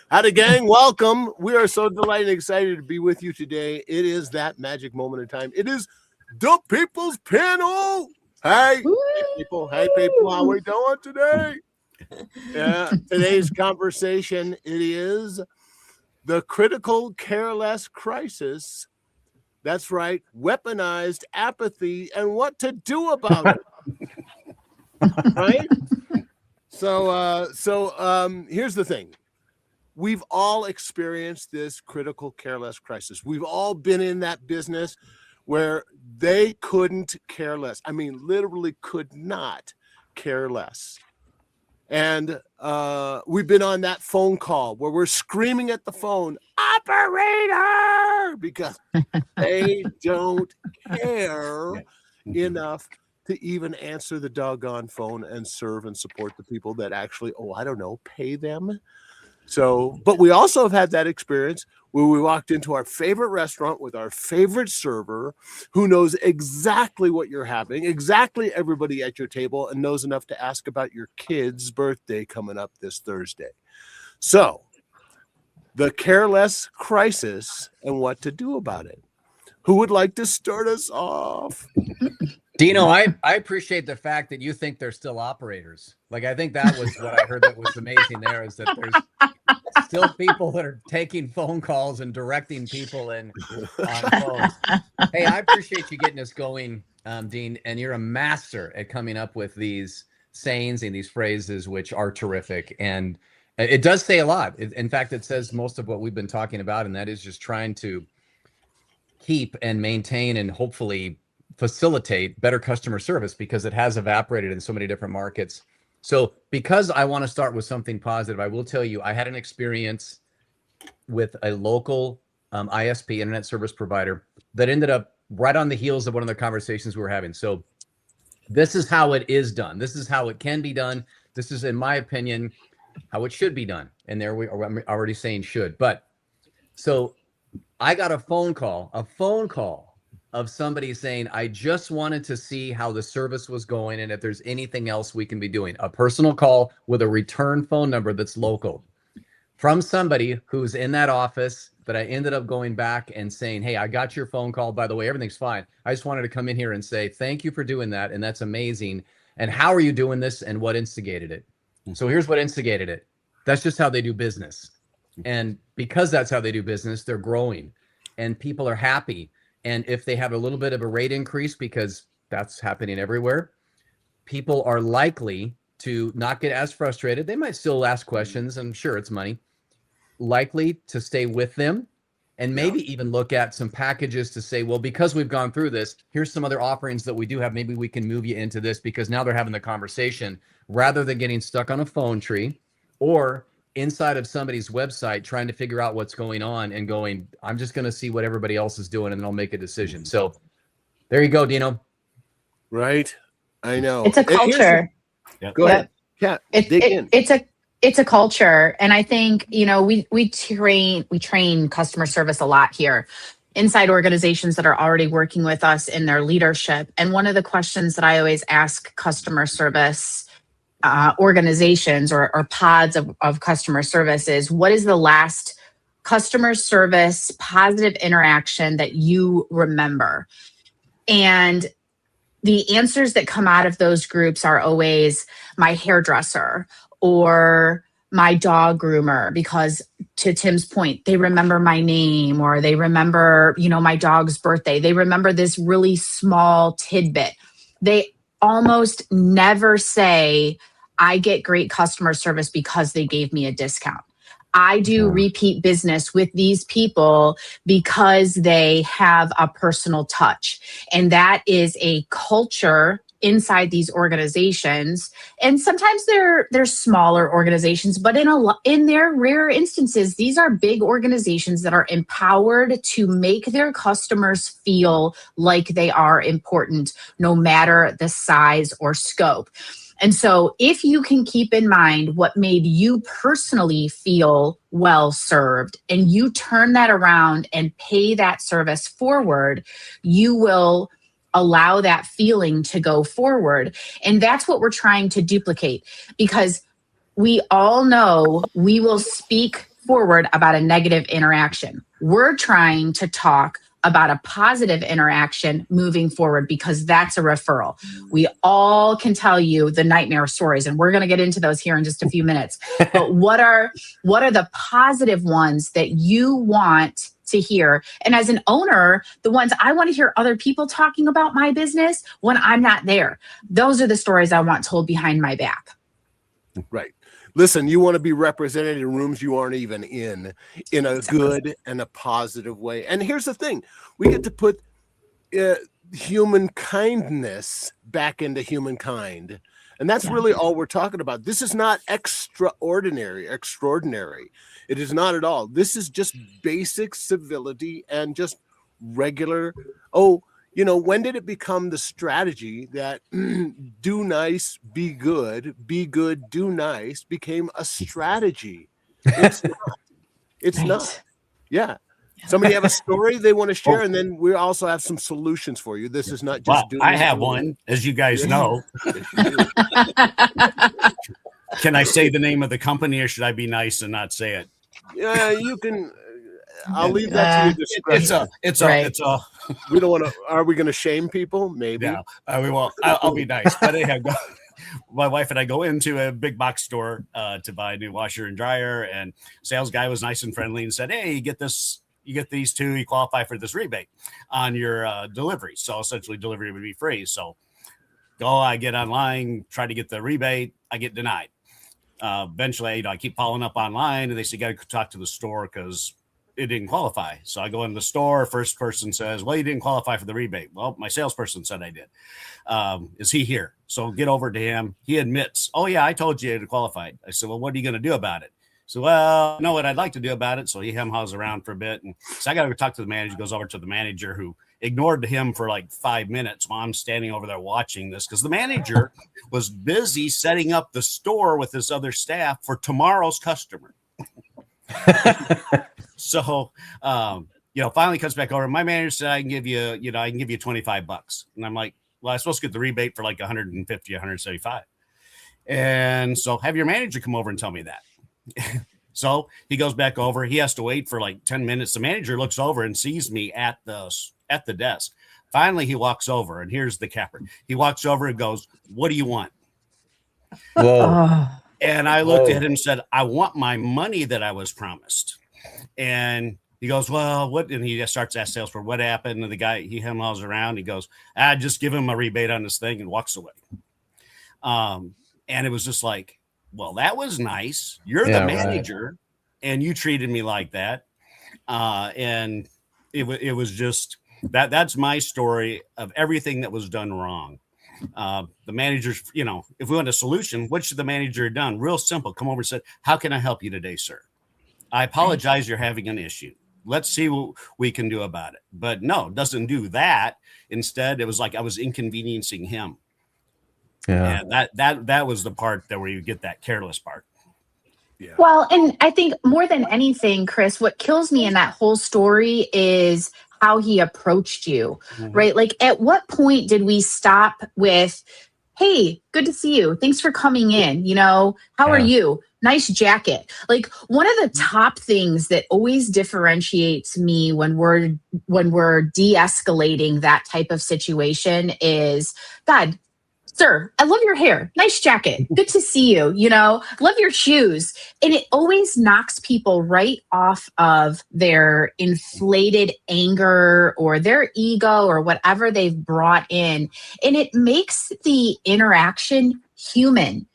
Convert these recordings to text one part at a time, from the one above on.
Howdy, gang. Welcome. We are so delighted and excited to be with you today. It is that magic moment in time. It is the People's Panel. Hey, people. Hey, people. How we doing today? Today's conversation, it is the critical careless crisis. That's right. Weaponized apathy and what to do about it. Right? So here's the thing. We've all experienced this critical careless crisis. We've all been in that business where they couldn't care less. I mean, literally could not care less. And we've been on that phone call where we're screaming at the phone, operator, because they don't care enough to even answer the doggone phone and serve and support the people that actually, pay them. So, but we also have had that experience where we walked into our favorite restaurant with our favorite server who knows exactly what you're having, exactly everybody at your table, and knows enough to ask about your kid's birthday coming up this Thursday. So, the careless crisis and what to do about it. Who would like to start us off? Dino, I appreciate the fact that you think they're still operators. Like, I think that was what I heard that was amazing there, is that there's still people that are taking phone calls and directing people on phones. Hey, I appreciate you getting us going, Dean, and you're a master at coming up with these sayings and these phrases, which are terrific. And it does say a lot. In fact, it says most of what we've been talking about, and that is just trying to keep and maintain and hopefully facilitate better customer service, because it has evaporated in so many different markets. So because I want to start with something positive, I will tell you, I had an experience with a local ISP, internet service provider, that ended up right on the heels of one of the conversations we were having. So this is how it is done. This is how it can be done. This is, in my opinion, how it should be done. And there we are, I'm already saying should. But so I got a phone call of somebody saying, I just wanted to see how the service was going and if there's anything else we can be doing. A personal call with a return phone number that's local from somebody who's in that office, that I ended up going back and saying, hey, I got your phone call. By the way, everything's fine. I just wanted to come in here and say, thank you for doing that. And that's amazing. And how are you doing this and what instigated it? So here's what instigated it. That's just how they do business. And because that's how they do business, they're growing and people are happy. And if they have a little bit of a rate increase, because that's happening everywhere, people are likely to not get as frustrated. They might still ask questions. I'm sure it's money. Likely to stay with them and maybe even look at some packages to say, well, because we've gone through this, here's some other offerings that we do have. Maybe we can move you into this, because now they're having the conversation rather than getting stuck on a phone tree or inside of somebody's website trying to figure out what's going on and going, I'm just going to see what everybody else is doing and then I'll make a decision. So there you go, Dino. Right. I know. It's a culture. Go ahead. Yeah. It's a culture. And I think, we train customer service a lot here inside organizations that are already working with us in their leadership. And one of the questions that I always ask customer service organizations or pods of customer service is, what is the last customer service positive interaction that you remember? And the answers that come out of those groups are always my hairdresser or my dog groomer, because to Tim's point, they remember my name, or they remember, my dog's birthday. They remember this really small tidbit. They almost never say, I get great customer service because they gave me a discount. I do repeat business with these people because they have a personal touch. And that is a culture inside these organizations, and sometimes they're smaller organizations, but in their rare instances, these are big organizations that are empowered to make their customers feel like they are important, no matter the size or scope. And so if you can keep in mind what made you personally feel well served, and you turn that around and pay that service forward, you will allow that feeling to go forward. And that's what we're trying to duplicate, because we all know we will speak forward about a negative interaction. We're trying to talk about a positive interaction moving forward, because that's a referral. We all can tell you the nightmare stories, and we're going to get into those here in just a few minutes. But what are the positive ones that you want to hear? And as an owner, the ones I want to hear other people talking about my business when I'm not there. Those are the stories I want told behind my back. Right. Listen, you want to be represented in rooms you aren't even in a good and a positive way. And here's the thing. We get to put human kindness back into humankind. And that's really all we're talking about. This is not extraordinary. It is not at all. This is just basic civility and just regular, when did it become the strategy that do nice, be good, do nice became a strategy? It's not. It's Right. not. Yeah. Somebody have a story they want to share, and then we also have some solutions for you. This is not just doing. I have one, as you guys know. Yes, you do. Can I say the name of the company, or should I be nice and not say it? Yeah, you can. I'll leave that to your discretion. It's a. We don't want to. Are we going to shame people? Maybe. Yeah, we will. I'll be nice. But anyhow, my wife and I go into a big box store to buy a new washer and dryer, and sales guy was nice and friendly and said, "Hey, you get this. You get these two. You qualify for this rebate on your delivery. So essentially, delivery would be free. So I get online, try to get the rebate. I get denied. Eventually, I keep following up online, and they say, "Got to talk to the store because it didn't qualify." So I go in the store. First person says, "Well, you didn't qualify for the rebate." Well, my salesperson said I did. Is he here? So get over to him. He admits, "Oh yeah, I told you to qualify." I said, "Well, what are you going to do about it?" So, "Well, I know what I'd like to do about it." So he hem-haws around for a bit. And so I got to go talk to the manager. He goes over to the manager, who ignored him for like 5 minutes while I'm standing over there watching this, because the manager was busy setting up the store with his other staff for tomorrow's customer. So, finally comes back over. My manager said, I can give you $25. And I'm like, well, I'm supposed to get the rebate for like 150, 175. And so have your manager come over and tell me that. So he goes back over. He has to wait for like 10 minutes. The manager looks over and sees me at the desk. Finally, he walks over, and here's the capper. He walks over and goes, "What do you want?" Whoa. And I looked at him and said, "I want my money that I was promised." And he goes, "Well, what?" And he just starts to ask salesperson, "What happened?" And the guy, he hem-haws around. He goes, "Just give him a rebate on this thing," and walks away. And it was just like, well, that was nice. You're the manager, and you treated me like that. And it was just that's my story of everything that was done wrong. The managers, if we want a solution, what should the manager have done? Real simple. Come over and said, "How can I help you today, sir? I apologize. You're having an issue. Let's see what we can do about it." But no, it doesn't do that. Instead, it was like I was inconveniencing him. Yeah. And that was the part where you get that careless part. Yeah. Well, and I think more than anything, Chris, what kills me in that whole story is how he approached you, right? Like, at what point did we stop with, "Hey, good to see you. Thanks for coming in. How are you? Nice jacket." Like, one of the top things that always differentiates me when we're de-escalating that type of situation is, "God, sir, I love your hair. Nice jacket. Good to see you. Love your shoes." And it always knocks people right off of their inflated anger or their ego or whatever they've brought in. And it makes the interaction human.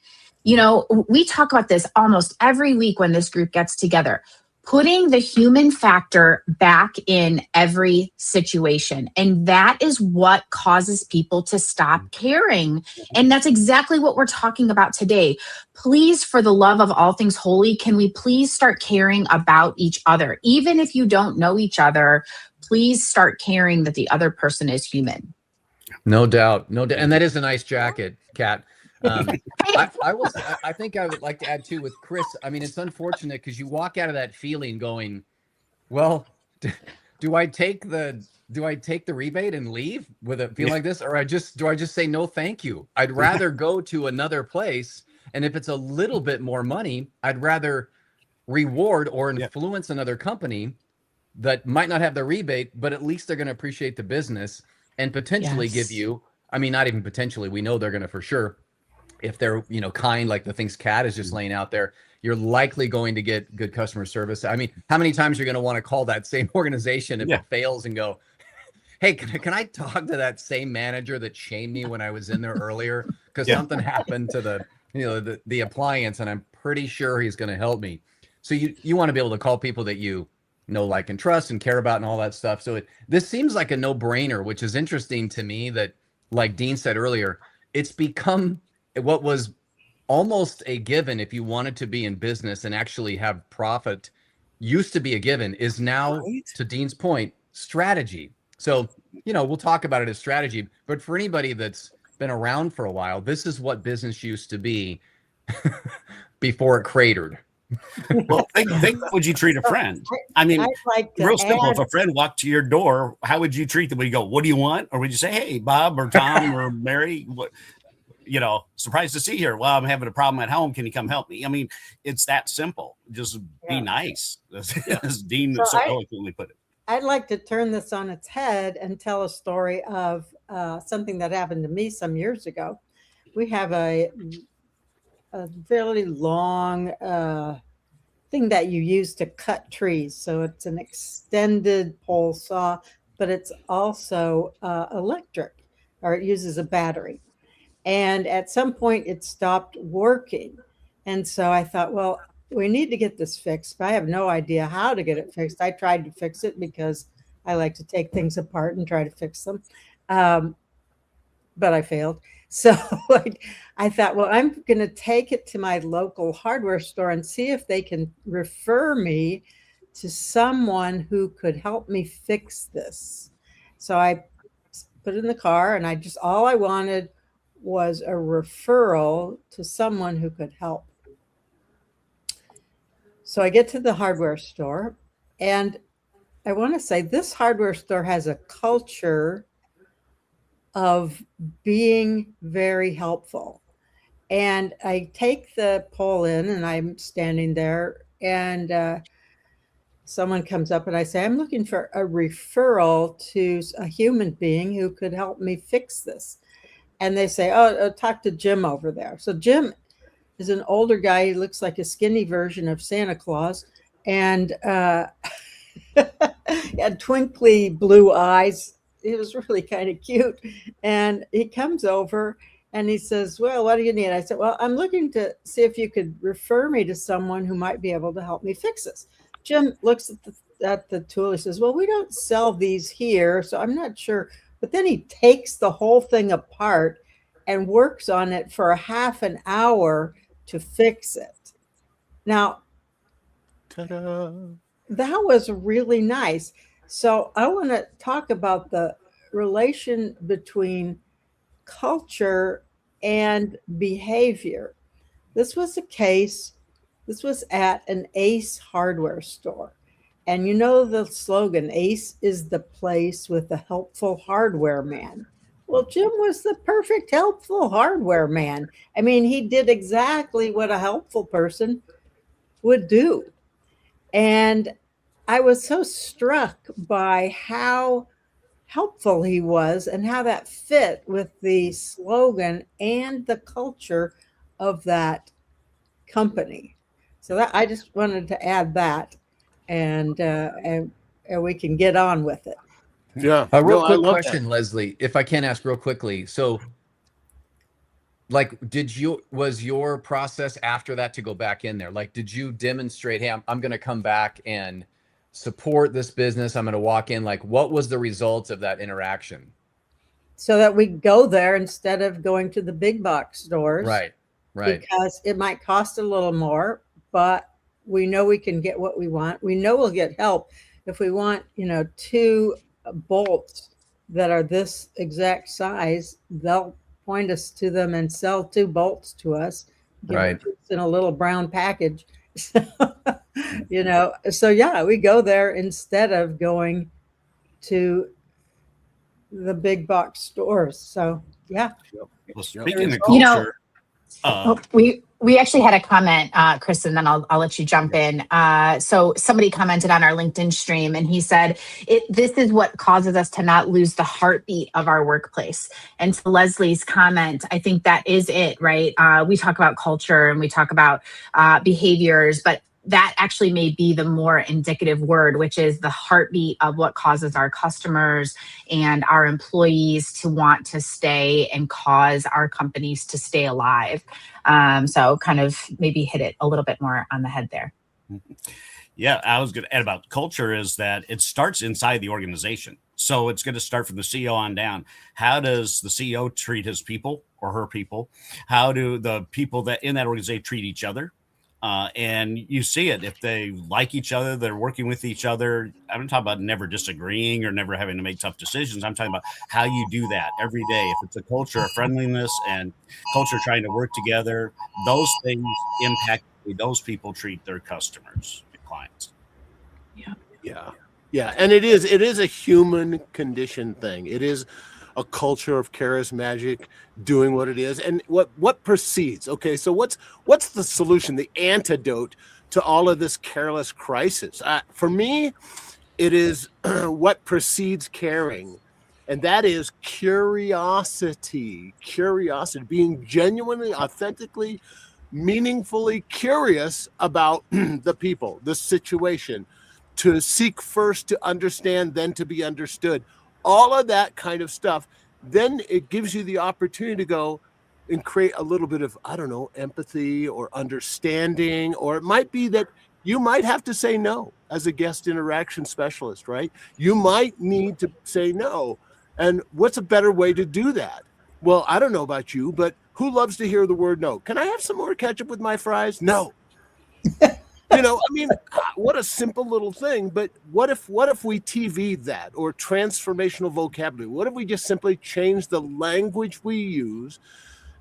We talk about this almost every week when this group gets together. putting the human factor back in every situation. And that is what causes people to stop caring. And that's exactly what we're talking about today. Please, for the love of all things holy, can we please start caring about each other? Even if you don't know each other, please start caring that the other person is human. No doubt, no doubt. And that is a nice jacket, Kat. I think I would like to add too with Chris. I mean, it's unfortunate because you walk out of that feeling going, well, do I take the rebate and leave with a feel like this, or do I just say no, thank you? I'd rather go to another place, and if it's a little bit more money, I'd rather reward or influence another company that might not have the rebate, but at least they're going to appreciate the business and potentially give you. I mean, not even potentially. We know they're going to for sure. If they're, kind, like the things Kat is just laying out there, you're likely going to get good customer service. I mean, how many times you're going to want to call that same organization if it fails and go, hey, can I talk to that same manager that shamed me when I was in there earlier? Because something happened to the appliance, and I'm pretty sure he's going to help me. So you want to be able to call people that you know, like, and trust and care about and all that stuff. So this seems like a no-brainer, which is interesting to me that, like Dean said earlier, it's become what was almost a given if you wanted to be in business and actually have profit, used to be a given, is now, to Dean's point, strategy. So, we'll talk about it as strategy, but for anybody that's been around for a while, this is what business used to be before it cratered. Well, think would you treat a friend? I mean, real simple. If a friend walked to your door, how would you treat them? Would you go, what do you want? Or would you say, hey, Bob or Tom or Mary, what, surprised to see you here. Well, I'm having a problem at home. Can you come help me? I mean, it's that simple. Just be nice, as Dean so eloquently put it. I'd like to turn this on its head and tell a story of something that happened to me some years ago. We have a fairly long thing that you use to cut trees. So it's an extended pole saw, but it's also electric, or it uses a battery. And at some point it stopped working. And so I thought, well, we need to get this fixed, but I have no idea how to get it fixed. I tried to fix it because I like to take things apart and try to fix them. But I failed. So I thought, well, I'm going to take it to my local hardware store and see if they can refer me to someone who could help me fix this. So I put it in the car, and all I wanted was a referral to someone who could help. So I get to the hardware store, and I want to say this hardware store has a culture of being very helpful. And I take the pole in, and I'm standing there, and someone comes up, and I say, I'm looking for a referral to a human being who could help me fix this. And they say, oh, talk to Jim over there. So Jim is an older guy. He looks like a skinny version of Santa Claus, and he had twinkly blue eyes. He was really kind of cute. And he comes over and he says, well, what do you need? I said, well, I'm looking to see if you could refer me to someone who might be able to help me fix this. Jim looks at the tool. He says, well, we don't sell these here, so I'm not sure. But then he takes the whole thing apart and works on it for a half an hour to fix it. Now, ta-da, that was really nice. So I want to talk about the relation between culture and behavior. This was at an Ace hardware store. And you know the slogan, Ace is the place with the helpful hardware man. Well, Jim was the perfect helpful hardware man. I mean, he did exactly what a helpful person would do. And I was so struck by how helpful he was and how that fit with the slogan and the culture of that company. So that I just wanted to add that, and we can get on with it. Yeah. A real quick question, Leslie, if I can ask real quickly. So like, was your process after that to go back in there? Like, did you demonstrate, hey, I'm going to come back and support this business. I'm going to walk in. Like, what was the result of that interaction? So that we go there instead of going to the big box stores. Right. Right. Because it might cost a little more, but we know we can get what we want. We know we'll get help. If we want, 2 bolts that are this exact size, they'll point us to them and sell 2 bolts to us. Right. In a little brown package. So, so yeah, we go there instead of going to the big box stores. So yeah. Well, speaking of You know, culture, we actually had a comment, Chris, and then I'll let you jump in. So somebody commented on our LinkedIn stream, and he said, this is what causes us to not lose the heartbeat of our workplace. And to Leslie's comment, I think that is it, right? We talk about culture and we talk about behaviors, but that actually may be the more indicative word, which is the heartbeat of what causes our customers and our employees to want to stay and cause our companies to stay alive. So kind of maybe hit it a little bit more on the head there. Yeah, I was going to add about culture is that it starts inside the organization. So it's going to start from the CEO on down. How does the CEO treat his people or her people? How do the people that in that organization treat each other? And you see it if they like each other, they're working with each other. I'm not talking about never disagreeing or never having to make tough decisions. I'm talking about how you do that every day. If it's a culture of friendliness and culture trying to work together, those things impact the way those people treat their customers and clients. Yeah. And it is a human condition thing. It is a culture of charismatic doing what it is. And what precedes? Okay, so what's the solution, the antidote to all of this careless crisis? For me, it is what precedes caring. And that is curiosity, being genuinely, authentically, meaningfully curious about the people, the situation, to seek first to understand, then to be understood. All of that kind of stuff, then it gives you the opportunity to go and create a little bit of, empathy or understanding, or it might be that you might have to say no as a guest interaction specialist, right? You might need to say no. And what's a better way to do that? Well, I don't know about you, but who loves to hear the word no? Can I have some more ketchup with my fries? No. What a simple little thing, but what if we TV'd that, or transformational vocabulary? What if we just simply change the language we use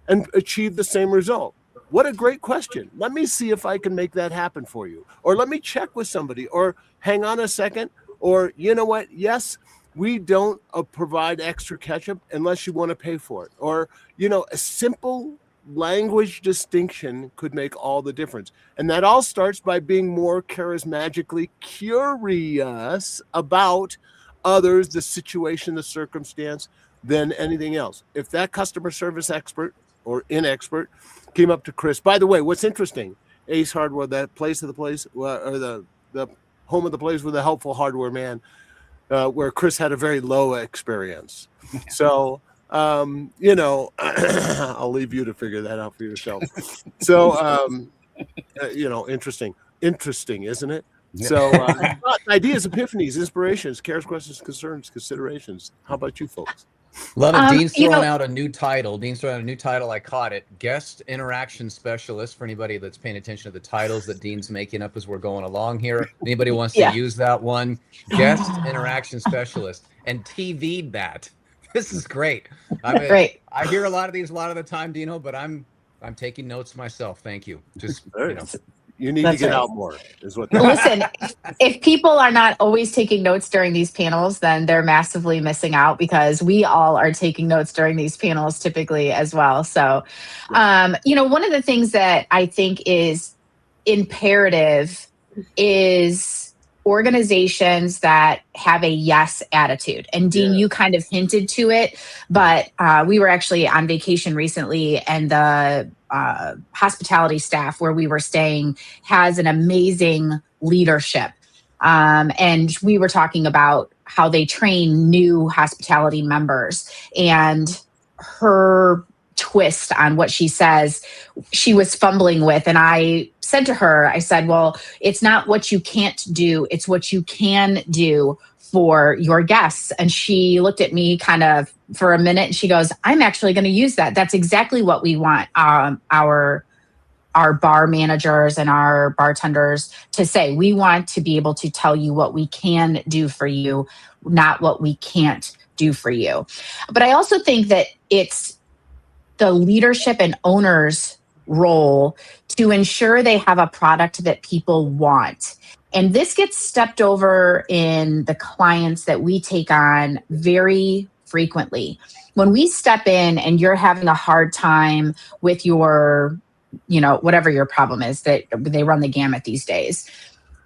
and achieve the same result? What a great question. Let me see if I can make that happen for you. Or let me check with somebody, or hang on a second, or you know what? Yes, we don't provide extra ketchup unless you want to pay for it. Or, a simple language distinction could make all the difference. And that all starts by being more charismatically curious about others, the situation, the circumstance, than anything else. If that customer service expert or inexpert came up to Chris, by the way, what's interesting, Ace Hardware, that place of the place, or the home of the place with a helpful hardware man, where Chris had a very low experience. So, I'll leave you to figure that out for yourself. So, interesting, isn't it? So, ideas, epiphanies, inspirations, cares, questions, concerns, considerations. How about you folks? Love it. Dean's throwing out a new title. I caught it. Guest interaction specialist, for anybody that's paying attention to the titles that Dean's making up as we're going along here. Anybody wants to use that one? Guest interaction specialist, and TV'd that. This is great. Great. I hear a lot of these a lot of the time, Dino, but I'm taking notes myself. Thank you. Just you need to get out more, is what. Listen, if people are not always taking notes during these panels, then they're massively missing out, because we all are taking notes during these panels typically as well. So, one of the things that I think is imperative is organizations that have a yes attitude. And Dean, you kind of hinted to it, but we were actually on vacation recently, and the hospitality staff where we were staying has an amazing leadership. And we were talking about how they train new hospitality members, and her twist on what she says, she was fumbling with. And I said to her, I said, well, it's not what you can't do, it's what you can do for your guests. And she looked at me kind of for a minute and she goes, I'm actually going to use that. That's exactly what we want our bar managers and our bartenders to say. We want to be able to tell you what we can do for you, not what we can't do for you. But I also think that it's the leadership and owners' role to ensure they have a product that people want. And this gets stepped over in the clients that we take on very frequently. When we step in and you're having a hard time with your, whatever your problem is, that they run the gamut these days.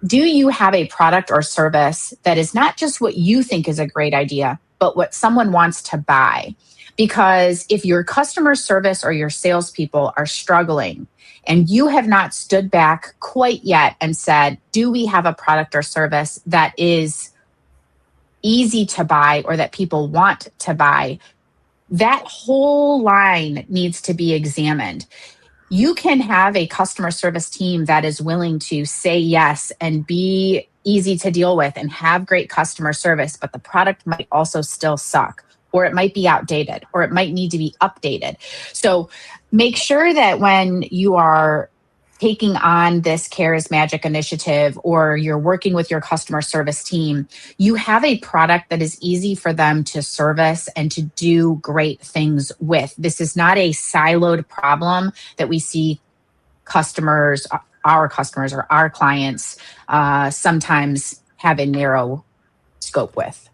Do you have a product or service that is not just what you think is a great idea, but what someone wants to buy? Because if your customer service or your salespeople are struggling and you have not stood back quite yet and said, do we have a product or service that is easy to buy or that people want to buy, that whole line needs to be examined. You can have a customer service team that is willing to say yes and be easy to deal with and have great customer service, but the product might also still suck, or it might be outdated, or it might need to be updated. So make sure that when you are taking on this Cares Magic initiative or you're working with your customer service team, you have a product that is easy for them to service and to do great things with. This is not a siloed problem that we see customers, our customers or our clients sometimes have a narrow scope with.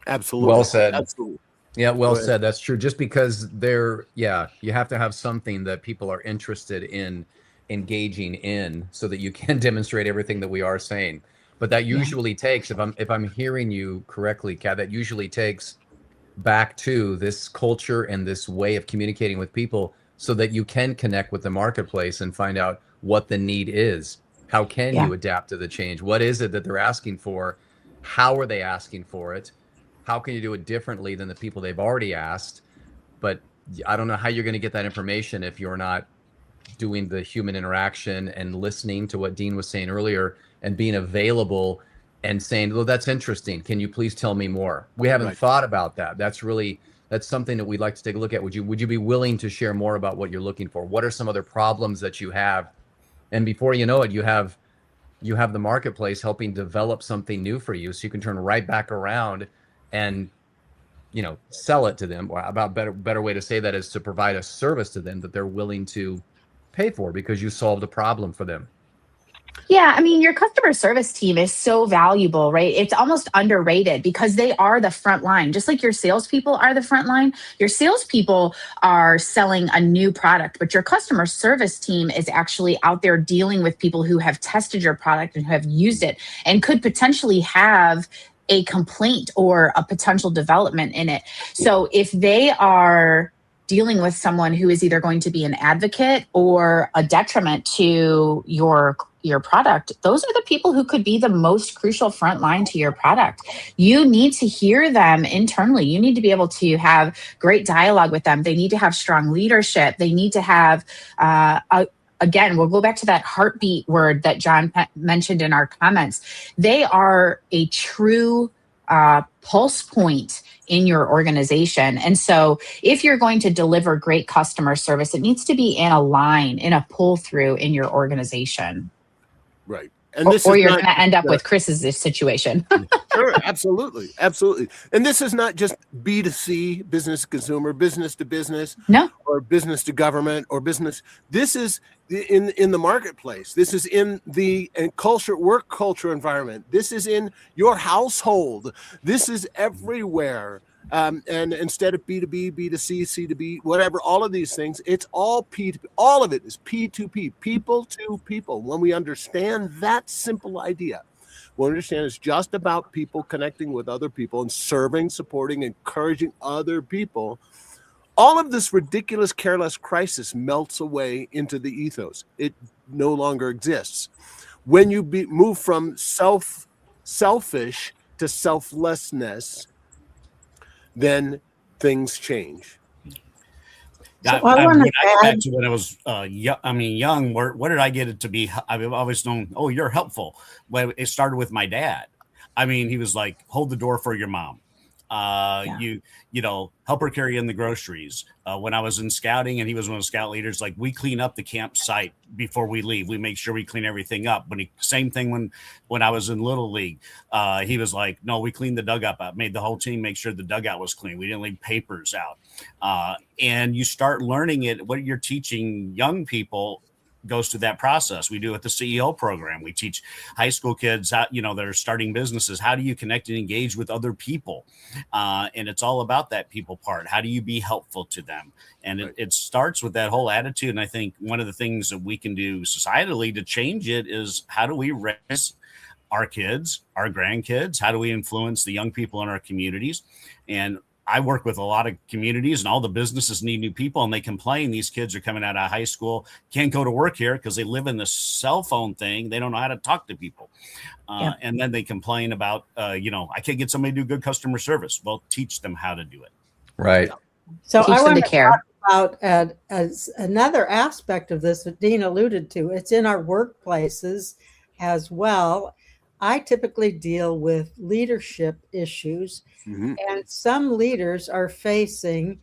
Absolutely. Well said. Absolutely. Yeah, well said. That's true. Just because you have to have something that people are interested in engaging in so that you can demonstrate everything that we are saying. But that usually takes, if I'm hearing you correctly, Kat, that usually takes back to this culture and this way of communicating with people so that you can connect with the marketplace and find out what the need is. How can you adapt to the change? What is it that they're asking for? How are they asking for it? How can you do it differently than the people they've already asked? But I don't know how you're going to get that information if you're not doing the human interaction and listening to what Dean was saying earlier and being available and saying, well, that's interesting. Can you please tell me more? We haven't thought about that. That's something that we'd like to take a look at. Would you be willing to share more about what you're looking for? What are some other problems that you have? And before you know it, you have the marketplace helping develop something new for you, so you can turn right back around and sell it to them. Or about better way to say that is to provide a service to them that they're willing to pay for because you solved a problem for them. Yeah, I mean, your customer service team is so valuable, right? It's almost underrated because they are the front line. Just like your salespeople are the front line, your salespeople are selling a new product, but your customer service team is actually out there dealing with people who have tested your product and have used it and could potentially have a complaint or a potential development in it. So if they are dealing with someone who is either going to be an advocate or a detriment to your product, those are the people who could be the most crucial front line to your product. You need to hear them internally. You need to be able to have great dialogue with them. They need to have strong leadership. They need to have again, we'll go back to that heartbeat word that John mentioned in our comments. They are a true pulse point in your organization. And so if you're going to deliver great customer service, it needs to be in a line, in a pull through in your organization. Right. And this or is you're not going to end up with Chris's situation. Sure, absolutely. Absolutely. And this is not just B2C, business to consumer, business to business, No. or business to government or business. This is in the marketplace. This is in the work culture environment. This is in your household. This is everywhere. And instead of B2B, B2C, C2B, whatever, all of these things, it's all P2P. All of it is P2P, people to people. When we understand that simple idea, we understand it's just about people connecting with other people and serving, supporting, encouraging other people. All of this ridiculous careless crisis melts away into the ethos. It no longer exists. When you move from selfish to selflessness, then things change. So I want when I go back to to when I was young, where did I get it to be? I've always known, oh, you're helpful. Well, it started with my dad. I mean, he was like, hold the door for your mom. Yeah. Help her carry in the groceries. When I was in scouting and he was one of the scout leaders, like we clean up the campsite before we leave. We make sure we clean everything up. Same thing when I was in Little League, he was like, no, we cleaned the dugout up, made the whole team make sure the dugout was clean. We didn't leave papers out. And you start learning it. What you're teaching young people goes through that process. We do it the CEO program. We teach high school kids how, that are starting businesses. How do you connect and engage with other people? And it's all about that people part. How do you be helpful to them? And it starts with that whole attitude. And I think one of the things that we can do societally to change it is how do we raise our kids, our grandkids? How do we influence the young people in our communities? And I work with a lot of communities and all the businesses need new people and they complain these kids are coming out of high school, can't go to work here because they live in the cell phone thing. They don't know how to talk to people. And then they complain about, I can't get somebody to do good customer service. Well, teach them how to do it. Right. So Teach I them want to to care. talk about as another aspect of this that Dean alluded to. It's in our workplaces as well. I typically deal with leadership issues, and some leaders are facing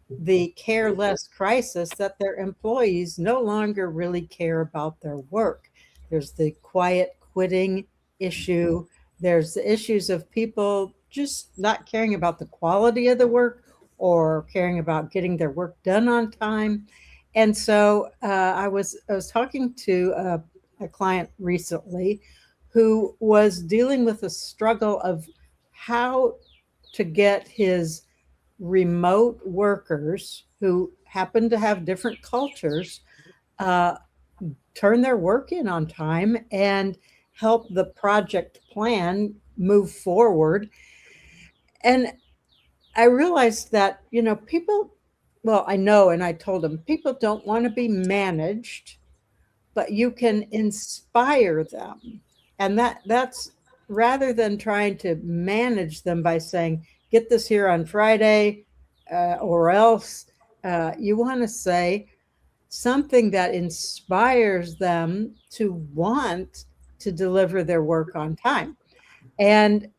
the careless crisis that their employees no longer really care about their work. There's the quiet quitting issue. There's the issues of people just not caring about the quality of the work or caring about getting their work done on time. And so I was talking to a client recently who was dealing with the struggle of how to get his remote workers who happen to have different cultures turn their work in on time and help the project plan move forward. And I realized that, people, well, I know, and I told them, people don't want to be managed, but you can inspire them. And that's rather than trying to manage them by saying, get this here on Friday, or else you want to say something that inspires them to want to deliver their work on time. And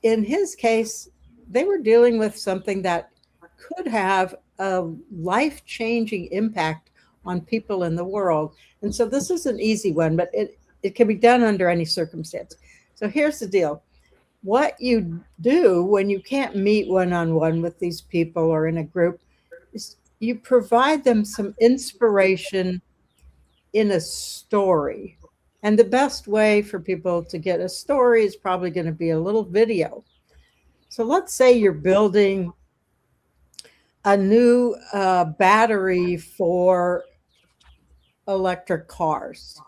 in his case, they were dealing with something that could have a life-changing impact on people in the world. And so this is an easy one, but it can be done under any circumstance. So here's the deal. What you do when you can't meet one-on-one with these people or in a group is you provide them some inspiration in a story. And the best way for people to get a story is probably going to be a little video. So let's say you're building a new battery for electric cars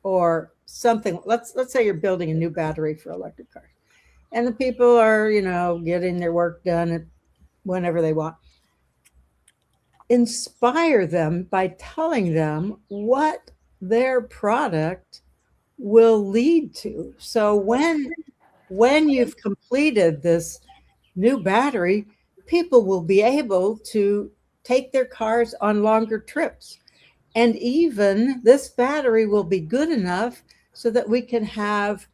or something. Let's say you're building a new battery for electric cars. And the people are, getting their work done whenever they want. Inspire them by telling them what their product will lead to. So when you've completed this new battery, people will be able to take their cars on longer trips. And even this battery will be good enough so that we can have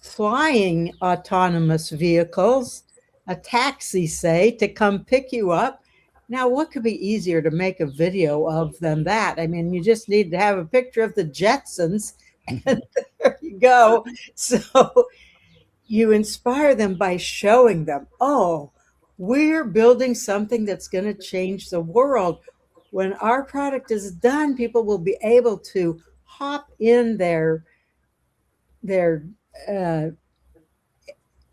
flying autonomous vehicles, a taxi, say, to come pick you up. Now, what could be easier to make a video of than that? I mean, you just need to have a picture of the Jetsons, and there you go. So you inspire them by showing them, oh, we're building something that's going to change the world. When our product is done, people will be able to hop in their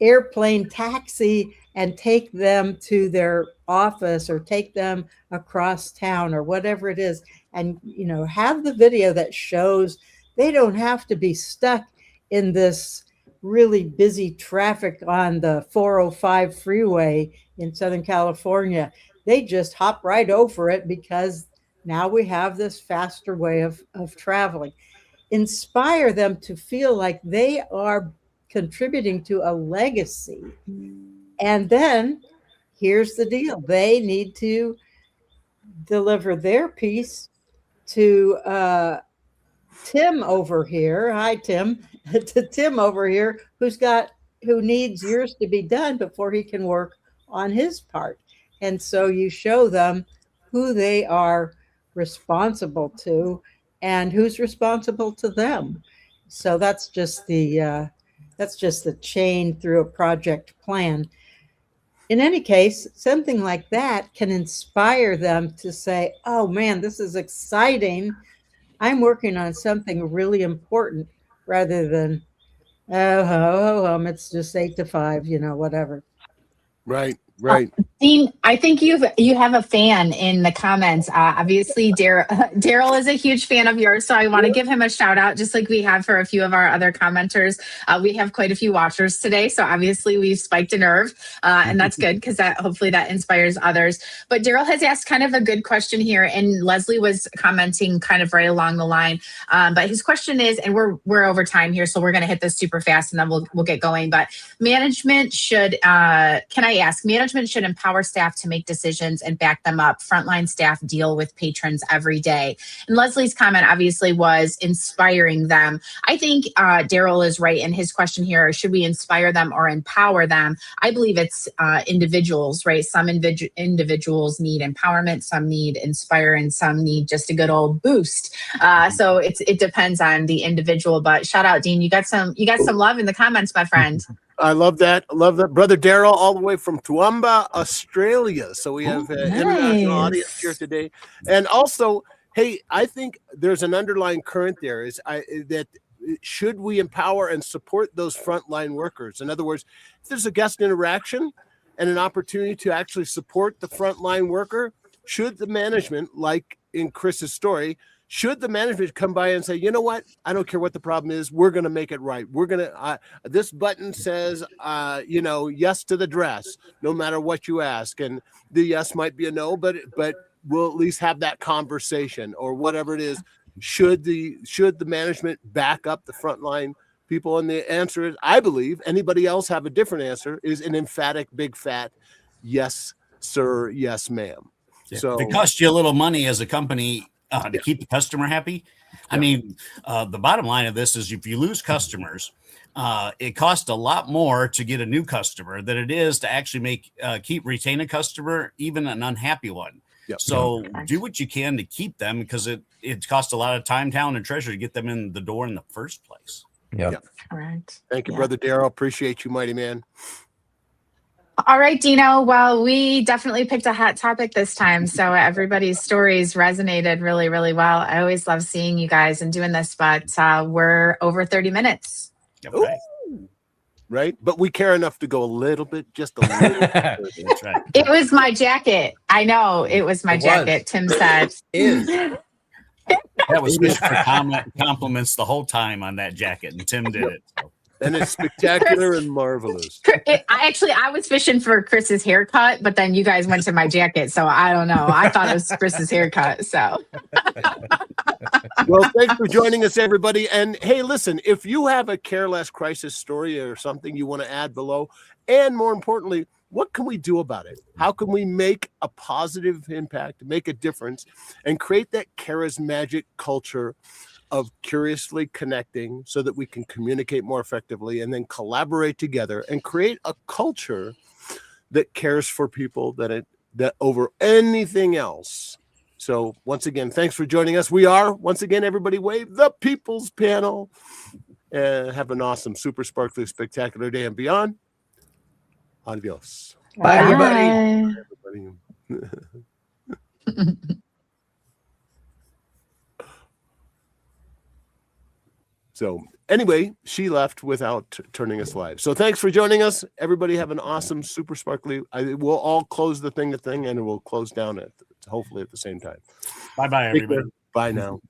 airplane taxi and take them to their office or take them across town or whatever it is. And, have the video that shows they don't have to be stuck in this really busy traffic on the 405 freeway in Southern California. They just hop right over it because now we have this faster way of traveling. Inspire them to feel like they are contributing to a legacy. And then here's the deal. They need to deliver their piece to Tim over here. Hi, Tim. To Tim over here, who needs yours to be done before he can work on his part. And so you show them who they are responsible to and who's responsible to them. So that's just the chain through a project plan. In any case, something like that can inspire them to say, oh man, this is exciting. I'm working on something really important, rather than, it's just 8 to 5, whatever. Right. Right. Dean, I think you have a fan in the comments. Obviously, Daryl is a huge fan of yours, so I want to give him a shout out, just like we have for a few of our other commenters. We have quite a few watchers today, so obviously we've spiked a nerve, and that's good because hopefully that inspires others. But Daryl has asked kind of a good question here, and Leslie was commenting kind of right along the line. But his question is, and we're over time here, so we're going to hit this super fast, and then we'll get going. But management should, can I ask, management should empower staff to make decisions and back them up. Frontline staff deal with patrons every day. And Leslie's comment obviously was inspiring them. I think Daryl is right in his question here. Should we inspire them or empower them? I believe it's individuals, right? Some individuals need empowerment, some need inspire, and some need just a good old boost. So it depends on the individual. But shout out, Dean. You got some love in the comments, my friend. I love that. I love that. Brother Daryl, all the way from Toowoomba, Australia. So we have an international audience here today. And also, hey, I think there's an underlying current there that should we empower and support those frontline workers? In other words, if there's a guest interaction and an opportunity to actually support the frontline worker, should the management, like in Chris's story, should the management come by and say, you know what? I don't care what the problem is. We're going to make it right. We're going to, this button says, yes to the dress, no matter what you ask. And the yes might be a no, but we'll at least have that conversation or whatever it is. Should the management back up the frontline people? And the answer is, I believe, anybody else have a different answer, is an emphatic, big fat, yes, sir, yes, ma'am. Yeah. So it costs you a little money as a company to keep the customer happy. I mean, the bottom line of this is if you lose customers, it costs a lot more to get a new customer than it is to actually retain a customer, even an unhappy one. Yep. So do what you can to keep them, because it costs a lot of time, talent, and treasure to get them in the door in the first place. Yep. Correct. Thank you, Brother Daryl. Appreciate you, mighty man. All right, Dino. Well, we definitely picked a hot topic this time. So everybody's stories resonated really, really well. I always love seeing you guys and doing this, but we're over 30 minutes. Yep, right. Right. But we care enough to go a little bit, just a little bit. That's right. It was my jacket. I know it was my jacket. Tim said. That was good for compliments the whole time on that jacket, and Tim did it. So. And it's spectacular and marvelous. I was fishing for Chris's haircut, but then you guys went to my jacket. So I don't know. I thought it was Chris's haircut. So. Well, thanks for joining us, everybody. And hey, listen, if you have a careless crisis story or something you want to add below, and more importantly, what can we do about it? How can we make a positive impact, make a difference, and create that charismatic culture of curiously connecting so that we can communicate more effectively and then collaborate together and create a culture that cares for people that over anything else. So once again, thanks for joining us. We are, once again, everybody wave, the People's Panel. Have an awesome, super sparkly, spectacular day and beyond. Adios. Bye, everybody. So anyway, she left without turning us live. So thanks for joining us. Everybody have an awesome, super sparkly. We'll all close the thing, and we'll close down hopefully at the same time. Bye-bye, everybody. Bye now.